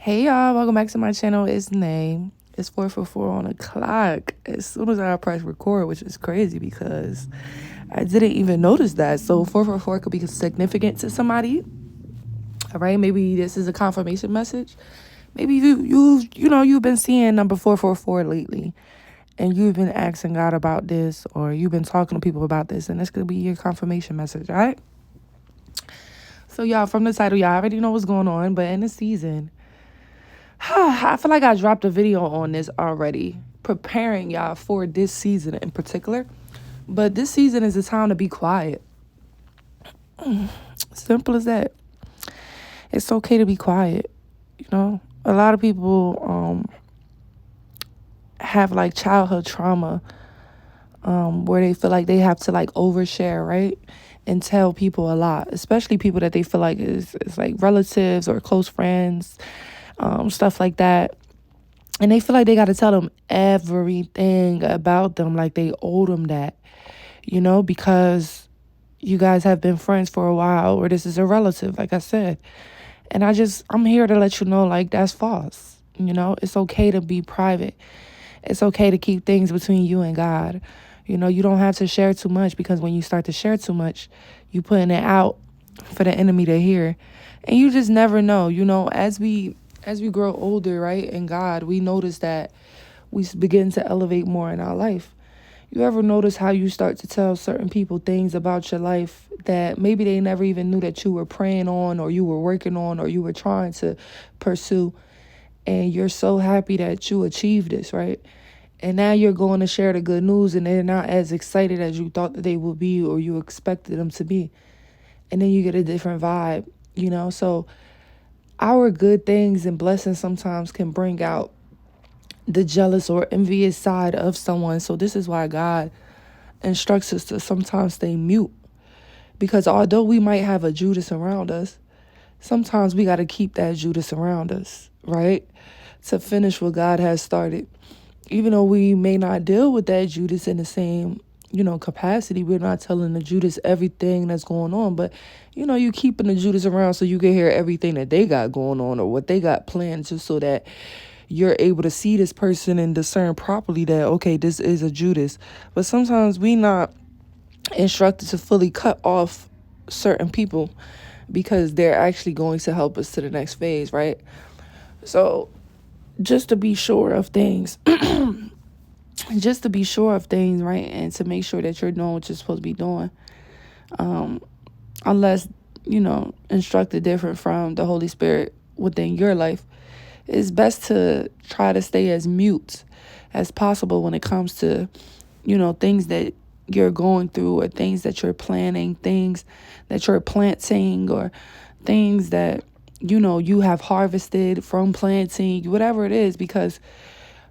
Hey y'all, welcome back to my channel. It's Nay. It's 4:44 on the clock. As soon as I press record, which is crazy because I didn't even notice that. So 4:44 could be significant to somebody. All right, maybe this is a confirmation message. Maybe you've been seeing number 444 lately, and you've been asking God about this, or you've been talking to people about this, and this could be your confirmation message. All right. So y'all, from the title, y'all already know what's going on, but in the season. I feel like I dropped a video on this already, preparing y'all for this season in particular. But this season is a time to be quiet. Simple as that. It's okay to be quiet. A lot of people have like childhood trauma where they feel like they have to like overshare, right? And tell people a lot, especially people that they feel like is like relatives or close friends, stuff like that. And they feel like they got to tell them everything about them, like they owe them that, because you guys have been friends for a while, or this is a relative, like I said. And I'm here to let you know, like, that's false. It's okay to be private. It's okay to keep things between you and God. You don't have to share too much, because when you start to share too much, you putting it out for the enemy to hear. And you just never know, as we grow older, right, in God, we notice that we begin to elevate more in our life. You ever notice how you start to tell certain people things about your life that maybe they never even knew that you were praying on, or you were working on, or you were trying to pursue, and you're so happy that you achieved this, right? And now you're going to share the good news, and they're not as excited as you thought that they would be, or you expected them to be. And then you get a different vibe, So our good things and blessings sometimes can bring out the jealous or envious side of someone. So this is why God instructs us to sometimes stay mute. Because although we might have a Judas around us, sometimes we got to keep that Judas around us, right? To finish what God has started. Even though we may not deal with that Judas in the same, capacity, we're not telling the Judas everything that's going on. But, you keeping the Judas around so you can hear everything that they got going on, or what they got planned, just so that you're able to see this person and discern properly that, okay, this is a Judas. But sometimes we not instructed to fully cut off certain people, because they're actually going to help us to the next phase, right? So just to be sure of things, right? And to make sure that you're doing what you're supposed to be doing. Unless, instructed different from the Holy Spirit within your life, it's best to try to stay as mute as possible when it comes to, things that you're going through, or things that you're planning, things that you're planting, or things that, you have harvested from planting, whatever it is, because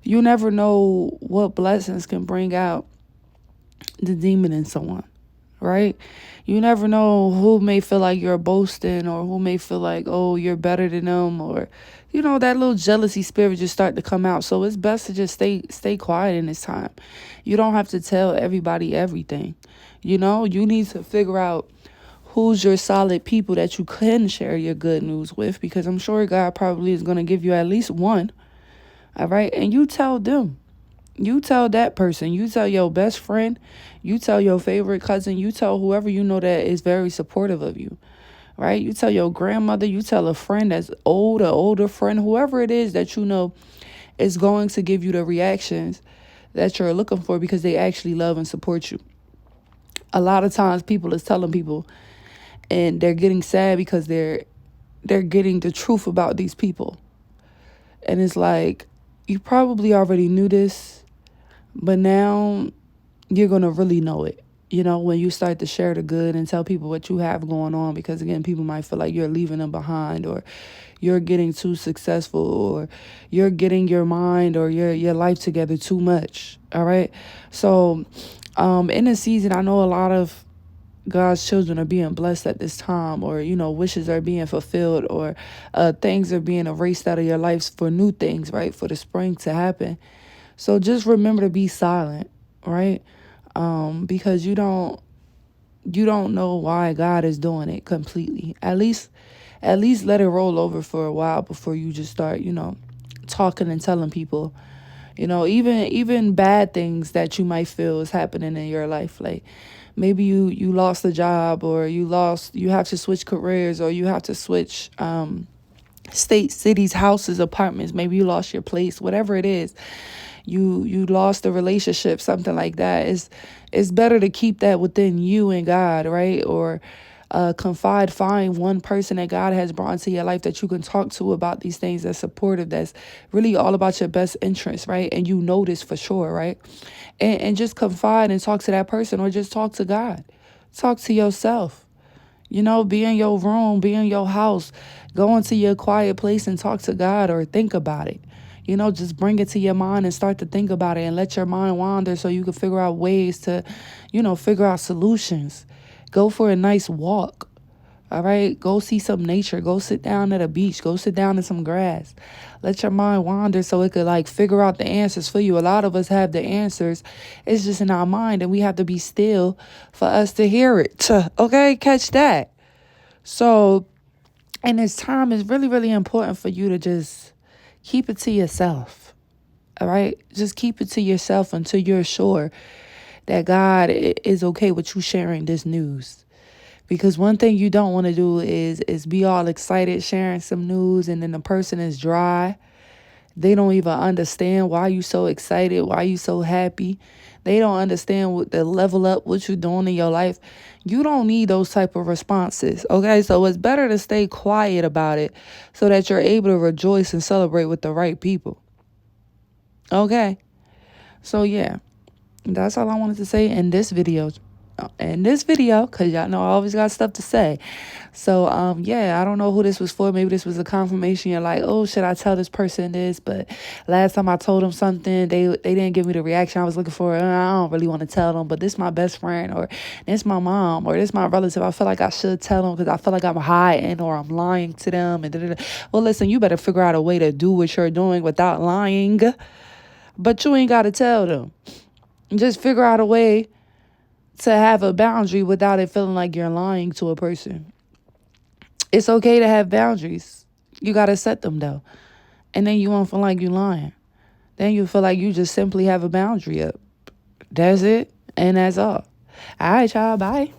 you never know what blessings can bring out the demon in someone, right? You never know who may feel like you're boasting, or who may feel like, oh, you're better than them, or, that little jealousy spirit just start to come out. So it's best to just stay quiet in this time. You don't have to tell everybody everything. You need to figure out who's your solid people that you can share your good news with, because I'm sure God probably is going to give you at least one. All right. And you tell them. You tell that person. You tell your best friend. You tell your favorite cousin. You tell whoever you know that is very supportive of you. Right? You tell your grandmother. You tell a friend that's old, an older friend, whoever it is that you know is going to give you the reactions that you're looking for, because they actually love and support you. A lot of times people is telling people, and they're getting sad because they're getting the truth about these people. And it's like, you probably already knew this, but now you're going to really know it, when you start to share the good and tell people what you have going on. Because, again, people might feel like you're leaving them behind, or you're getting too successful, or you're getting your mind or your life together too much. All right. So in this season, I know a lot of God's children are being blessed at this time, or, wishes are being fulfilled, or things are being erased out of your lives for new things, right? For the spring to happen. So just remember to be silent, right? Because you don't know why God is doing it completely. At least at least let it roll over for a while before you just start, talking and telling people. Even bad things that you might feel is happening in your life. Like maybe you lost a job, or you have to switch careers, or you have to switch states, cities, houses, apartments. Maybe you lost your place, whatever it is. You lost a relationship, something like that. It's better to keep that within you and God, right? Or find one person that God has brought into your life that you can talk to about these things, that's supportive, that's really all about your best interest, right? And you know this for sure, right? And just confide and talk to that person, or just talk to God. Talk to yourself. Be in your room, be in your house, go into your quiet place and talk to God, or think about it. Just bring it to your mind and start to think about it, and let your mind wander so you can figure out ways to, figure out solutions. Go for a nice walk. All right. Go see some nature. Go sit down at a beach. Go sit down in some grass. Let your mind wander so it could figure out the answers for you. A lot of us have the answers. It's just in our mind, and we have to be still for us to hear it. Okay. Catch that. So in this time, it's really, really important for you to just keep it to yourself. All right. Just keep it to yourself until you're sure that God is okay with you sharing this news. Because one thing you don't want to do is be all excited sharing some news, and then the person is dry. They don't even understand why you so excited, why you so happy. They don't understand what the level up, what you're doing in your life. You don't need those type of responses, okay? So it's better to stay quiet about it so that you're able to rejoice and celebrate with the right people, okay? So yeah, that's all I wanted to say in this video. Because y'all know I always got stuff to say. So yeah, I don't know who this was for. Maybe this was a confirmation. You're like, oh, should I tell this person this? But last time I told them something, they didn't give me the reaction I was looking for. I don't really want to tell them, but this my best friend, or this my mom, or this my relative. I feel like I should tell them because I feel like I'm hiding, or I'm lying to them. And da-da-da. Well, listen, you better figure out a way to do what you're doing without lying. But you ain't got to tell them. Just figure out a way to have a boundary without it feeling like you're lying to a person. It's okay to have boundaries. You got to set them, though. And then you won't feel like you're lying. Then you feel like you just simply have a boundary up. That's it. And that's all. All right, y'all. Bye.